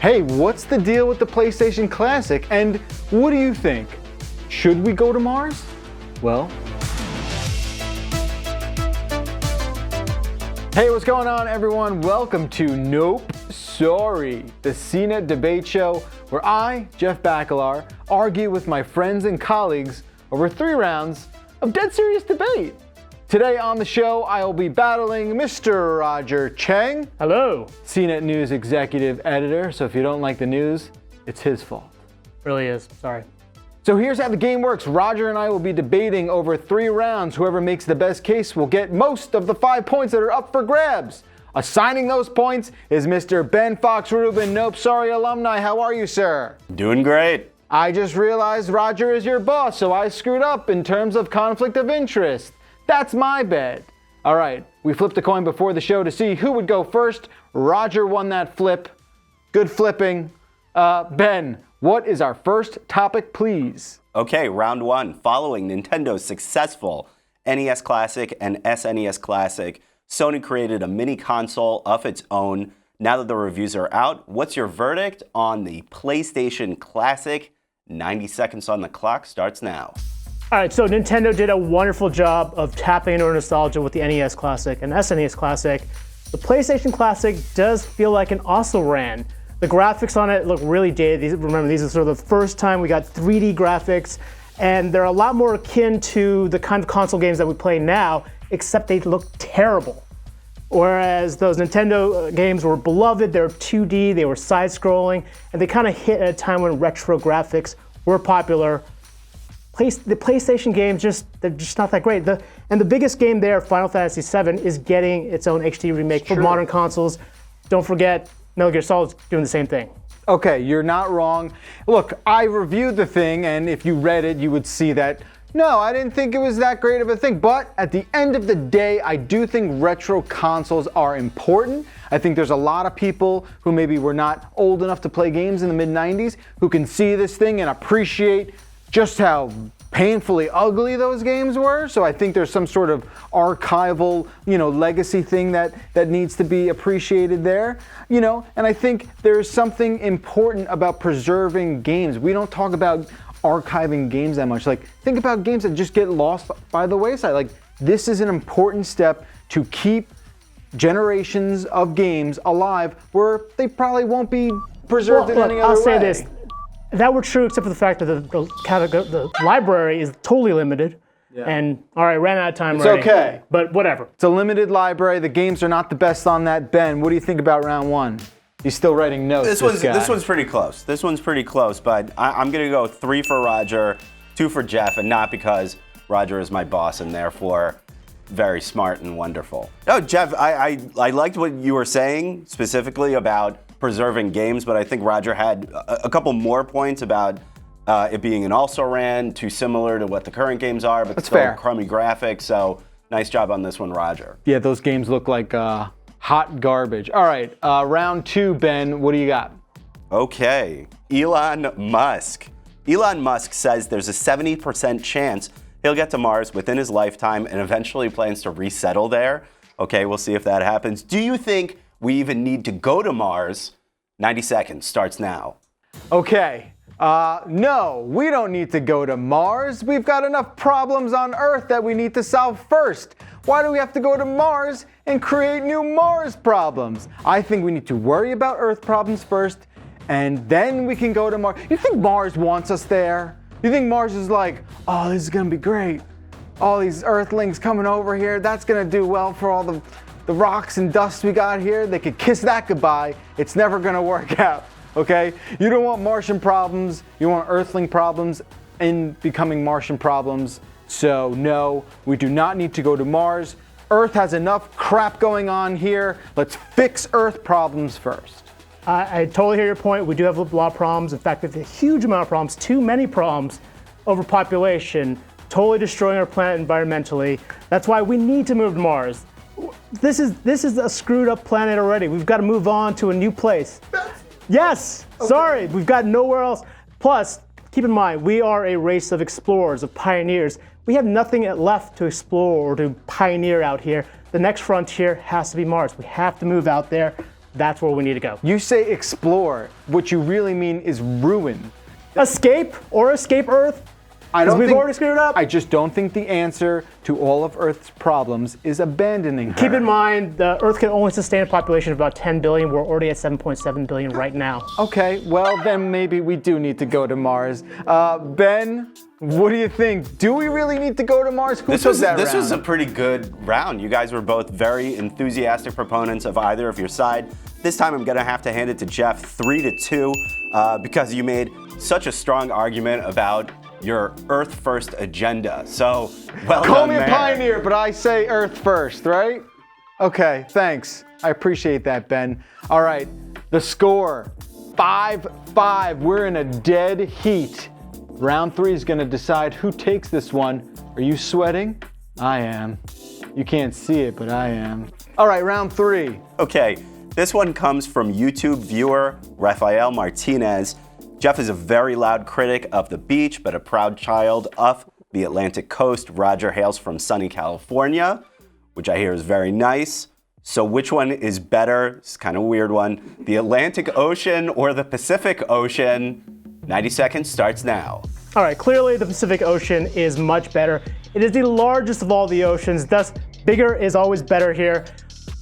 Hey, what's the deal with the PlayStation Classic, and what do you think? Should we go to Mars? Well, hey, what's going on, everyone? Welcome to Nope, Sorry, the CNET debate show where I, Jeff Bacalar, argue with my friends and colleagues over 3 rounds of dead serious debate. Today on the show, I will be battling Mr. Roger Cheng. Hello. CNET News executive editor, so if you don't like the news, it's his fault. Really is, sorry. So here's how the game works. Roger and I will be debating over 3 rounds. Whoever makes the best case will get most of the 5 points that are up for grabs. Assigning those points is Mr. Ben Fox Rubin, Nope Sorry alumni. How are you, sir? Doing great. I just realized Roger is your boss, so I screwed up in terms of conflict of interest. That's my bad. All right, we flipped a coin before the show to see who would go first. Roger won that flip. Good flipping. Ben, what is our first topic, please? Okay, round 1. Following Nintendo's successful NES Classic and SNES Classic, Sony created a mini console of its own. Now that the reviews are out, what's your verdict on the PlayStation Classic? 90 seconds on the clock starts now. All right, so Nintendo did a wonderful job of tapping into our nostalgia with the NES Classic and SNES Classic. The PlayStation Classic does feel like an also ran. The graphics on it look really dated. Remember, these are sort of the first time we got 3D graphics, and they're a lot more akin to the kind of console games that we play now, except they look terrible. Whereas those Nintendo games were beloved, they were 2D, they were side-scrolling, and they kind of hit at a time when retro graphics were popular. The PlayStation games, they're just not that great. And the biggest game there, Final Fantasy VII, is getting its own HD remake for modern consoles. Don't forget, Metal Gear Solid's doing the same thing. Okay, you're not wrong. Look, I reviewed the thing, and if you read it, you would see that, no, I didn't think it was that great of a thing. But at the end of the day, I do think retro consoles are important. I think there's a lot of people who maybe were not old enough to play games in the mid-90s who can see this thing and appreciate just how painfully ugly those games were. So I think there's some sort of archival, legacy thing that needs to be appreciated there, and I think there's something important about preserving games. We don't talk about archiving games that much. Like, think about games that just get lost by the wayside. Like, this is an important step to keep generations of games alive where they probably won't be preserved in any other way. I'll say this. That were true, except for the fact that the library is totally limited. Yeah. And all right, ran out of time. It's already. Okay, but whatever. It's a limited library. The games are not the best on that. Ben, what do you think about round 1? He's still writing notes. This one's pretty close. This one's pretty close, but I'm gonna go 3 for Roger, 2 for Jeff, and not because Roger is my boss and therefore very smart and wonderful. No, Jeff, I liked what you were saying specifically about preserving games, but I think Roger had a couple more points about it being an also-ran, too similar to what the current games are, but still fair. Crummy graphics, so nice job on this one, Roger. Yeah, those games look like hot garbage. All right, round 2, Ben, what do you got? Okay, Elon Musk. Elon Musk says there's a 70% chance he'll get to Mars within his lifetime and eventually plans to resettle there. Okay, we'll see if that happens. Do you think we even need to go to Mars? 90 seconds starts now. Okay, no, we don't need to go to Mars. We've got enough problems on Earth that we need to solve first. Why do we have to go to Mars and create new Mars problems? I think we need to worry about Earth problems first, and then we can go to Mars. You think Mars wants us there? You think Mars is like, oh, this is gonna be great. All these Earthlings coming over here, that's gonna do well for all the rocks and dust we got here. They could kiss that goodbye. It's never gonna work out, okay? You don't want Martian problems. You want Earthling problems in becoming Martian problems. So no, we do not need to go to Mars. Earth has enough crap going on here. Let's fix Earth problems first. I totally hear your point. We do have a lot of problems. In fact, we have a huge amount of problems, too many problems, overpopulation, totally destroying our planet environmentally. That's why we need to move to Mars. This is a screwed up planet already. We've got to move on to a new place. Yes, okay. Sorry, we've got nowhere else. Plus, keep in mind, we are a race of explorers, of pioneers. We have nothing left to explore or to pioneer out here. The next frontier has to be Mars. We have to move out there. that's where we need to go. You say explore. What you really mean is ruin. Escape or escape Earth? I don't we've think, already screwed up. I just don't think the answer to all of Earth's problems is abandoning her. Keep in mind, the Earth can only sustain a population of about 10 billion. We're already at 7.7 billion right now. Okay, well then maybe we do need to go to Mars. Ben, what do you think? Do we really need to go to Mars? Who This took was that this round? was a pretty good round. You guys were both very enthusiastic proponents of either of your side. This time I'm gonna have to hand it to Jeff 3-2 because you made such a strong argument about your Earth first agenda. So well Call done me a there. pioneer, but I say Earth first, right? Okay, thanks. I appreciate that, Ben. All right, the score, 5-5. We're in a dead heat. Round 3 is gonna decide who takes this one. Are you sweating? I am. You can't see it, but I am. All right, round 3. Okay, this one comes from YouTube viewer Rafael Martinez. Jeff is a very loud critic of the beach, but a proud child of the Atlantic coast. Roger hails from sunny California, which I hear is very nice. So which one is better? It's kind of a weird one. The Atlantic Ocean or the Pacific Ocean? 90 seconds starts now. All right, clearly the Pacific Ocean is much better. It is the largest of all the oceans, thus bigger is always better here.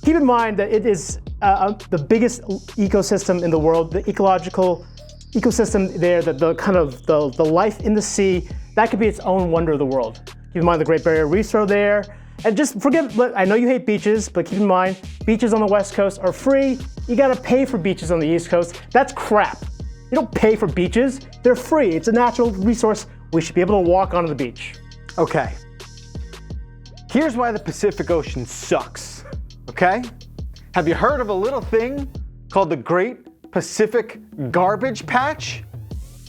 Keep in mind that it is the biggest ecosystem in the world, the ecological ecosystem there, the life in the sea, that could be its own wonder of the world. Keep in mind the Great Barrier Reefs are there. And just forget, I know you hate beaches, but keep in mind, beaches on the West Coast are free. You gotta pay for beaches on the East Coast. That's crap. You don't pay for beaches, they're free. It's a natural resource. We should be able to walk onto the beach. Okay. Here's why the Pacific Ocean sucks, okay? Have you heard of a little thing called the Great Pacific Garbage Patch?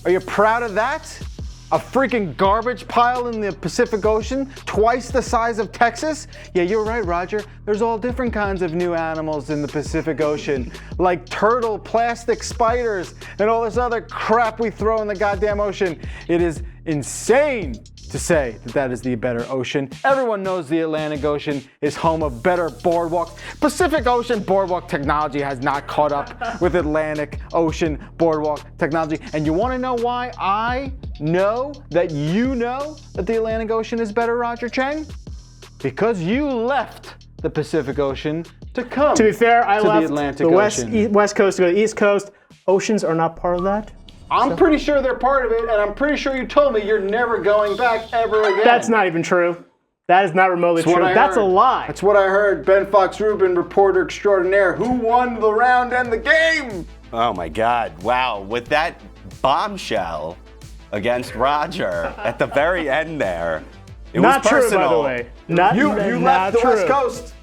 Are you proud of that? A freaking garbage pile in the Pacific Ocean, twice the size of Texas? Yeah, you're right, Roger. There's all different kinds of new animals in the Pacific Ocean, like turtle, plastic spiders, and all this other crap we throw in the goddamn ocean. It is insane to say that that is the better ocean. Everyone knows the Atlantic Ocean is home of better boardwalks. Pacific Ocean boardwalk technology has not caught up with Atlantic Ocean boardwalk technology. And you want to know why I know that you know that the Atlantic Ocean is better, Roger Chang? Because you left the Pacific Ocean to come To be fair, I to left the Atlantic the Ocean. West Coast to go to the East Coast. Oceans are not part of that. I'm pretty sure they're part of it, and I'm pretty sure you told me you're never going back ever again. That's not even true. That is not remotely That's what true. I That's a heard. lie. That's what I heard. Ben Fox Rubin, reporter extraordinaire, who won the round and the game. Oh my God, wow. With that bombshell against Roger at the very end there, it Not was true, personal. by the way. Not You not left the true. West Coast.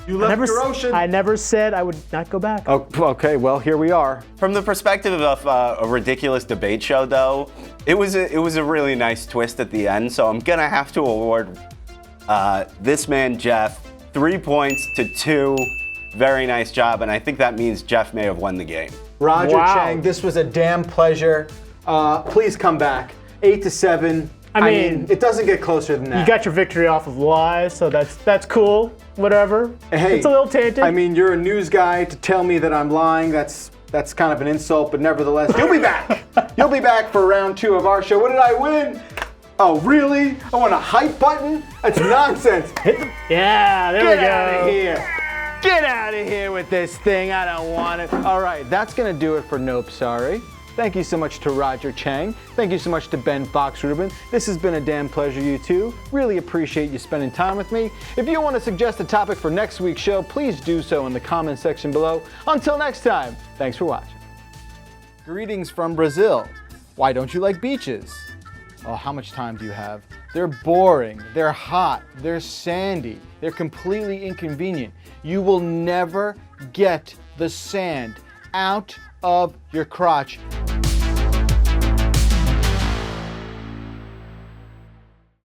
You left your ocean. I never said I would not go back. Oh, okay, well, here we are. From the perspective of a ridiculous debate show, though, it was a really nice twist at the end. So I'm gonna have to award this man Jeff 3 points to 2. Very nice job, and I think that means Jeff may have won the game. Roger Wow. Chang, this was a damn pleasure. Please come back. 8-7. I mean, it doesn't get closer than that. You got your victory off of lies, so that's cool. Whatever. Hey, It's a little tainted. I mean, you're a news guy to tell me that I'm lying. That's kind of an insult, but nevertheless, you'll be back. You'll be back for round 2 of our show. What did I win? Oh, really? I want a hype button? That's nonsense. yeah, there we Get go. out of here. Get out of here with this thing. I don't want it. All right, that's going to do it for Nope Sorry. Thank you so much to Roger Chang. Thank you so much to Ben Fox Rubin. This has been a damn pleasure, you two. Really appreciate you spending time with me. If you want to suggest a topic for next week's show, please do so in the comment section below. Until next time, thanks for watching. Greetings from Brazil. Why don't you like beaches? Oh, how much time do you have? They're boring, they're hot, they're sandy, they're completely inconvenient. You will never get the sand out of your crotch.